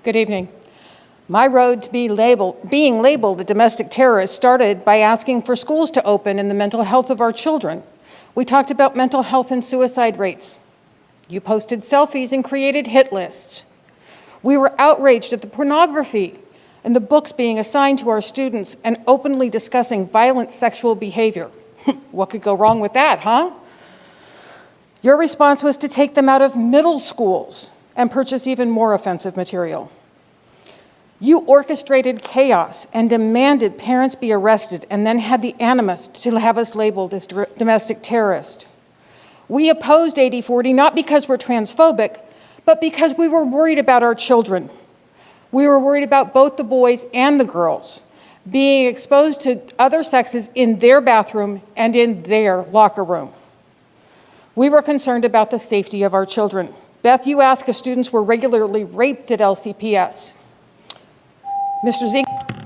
Good evening. My road to being labeled a domestic terrorist started by asking for schools to open and the mental health of our children. We talked about mental health and suicide rates. You posted selfies and created hit lists. We were outraged at the pornography and the books being assigned to our students and openly discussing violent sexual behavior. What could go wrong with that, huh? Your response was to take them out of middle schools and purchase even more offensive material. You orchestrated chaos and demanded parents be arrested and then had the animus to have us labeled as domestic terrorist. We opposed 8040 not because we're transphobic, but because we were worried about our children. We were worried about both the boys and the girls being exposed to other sexes in their bathroom and in their locker room. We were concerned about the safety of our children. Beth, you asked if students were regularly raped at LCPS. Mr. Ziegler.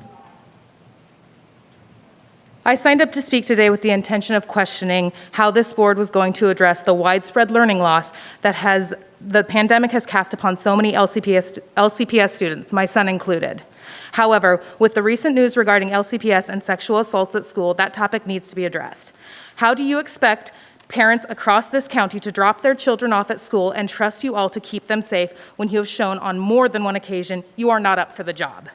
I signed up to speak today with the intention of questioning how this board was going to address the widespread learning loss that the pandemic has cast upon so many LCPS students, my son included. However, with the recent news regarding LCPS and sexual assaults at school, that topic needs to be addressed. How do you expect parents across this county to drop their children off at school and trust you all to keep them safe when you have shown on more than one occasion you are not up for the job?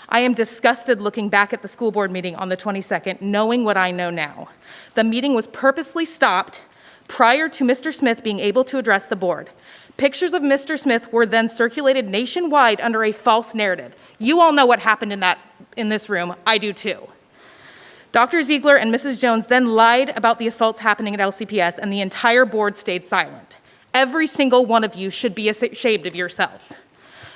I am disgusted looking back at the school board meeting on the 22nd, knowing what I know now. The meeting was purposely stopped prior to Mr. Smith being able to address the board. Pictures of Mr. Smith were then circulated nationwide under a false narrative. You all know what happened in this room. I do too. Dr. Ziegler and Mrs. Jones then lied about the assaults happening at LCPS, and the entire board stayed silent. Every single one of you should be ashamed of yourselves.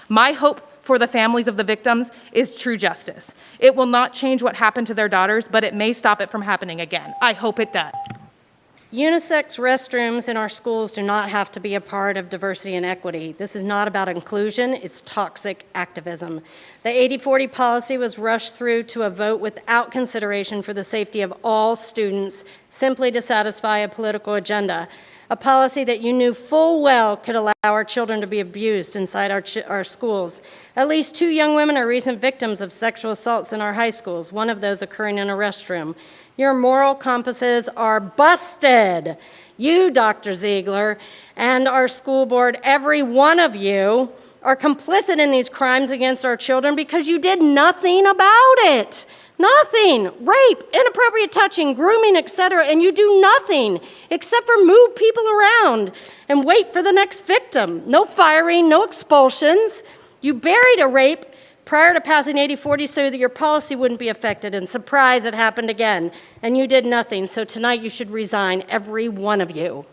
My hope for the families of the victims is true justice. It will not change what happened to their daughters, but it may stop it from happening again. I hope it does. Unisex restrooms in our schools do not have to be a part of diversity and equity. This is not about inclusion, it's toxic activism. The 8040 policy was rushed through to a vote without consideration for the safety of all students, simply to satisfy a political agenda. A policy that you knew full well could allow our children to be abused inside our schools. At least 2 young women are recent victims of sexual assaults in our high schools, one of those occurring in a restroom. Your moral compasses are busted. You, Dr. Ziegler, and our school board, every one of you, are complicit in these crimes against our children because you did nothing about it. Nothing. Rape, inappropriate touching, grooming, etc. And you do nothing except for move people around and wait for the next victim. No firing, no expulsions. You buried a rape prior to passing 8040 so that your policy wouldn't be affected, and surprise, it happened again. And you did nothing. So tonight you should resign, every one of you.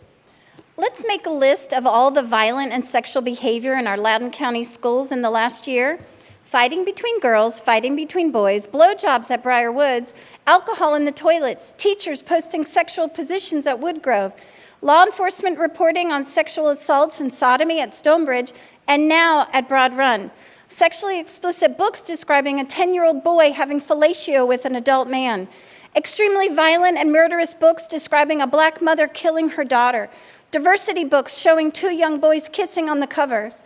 Let's make a list of all the violent and sexual behavior in our Loudoun County schools in the last year. Fighting between girls, fighting between boys, blowjobs at Briar Woods, alcohol in the toilets, teachers posting sexual positions at Woodgrove, law enforcement reporting on sexual assaults and sodomy at Stonebridge, and now at Broad Run. Sexually explicit books describing a 10-year-old boy having fellatio with an adult man. Extremely violent and murderous books describing a black mother killing her daughter. Diversity books showing 2 young boys kissing on the covers.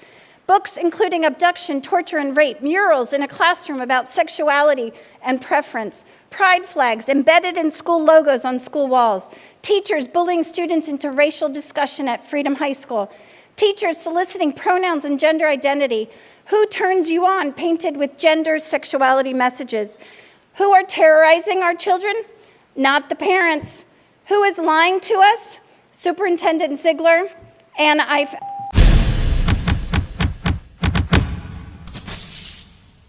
Books including abduction, torture, and rape, murals in a classroom about sexuality and preference, pride flags embedded in school logos on school walls, teachers bullying students into racial discussion at Freedom High School, teachers soliciting pronouns and gender identity, who turns you on painted with gender sexuality messages, who are terrorizing our children? Not the parents. Who is lying to us? Superintendent Ziegler, and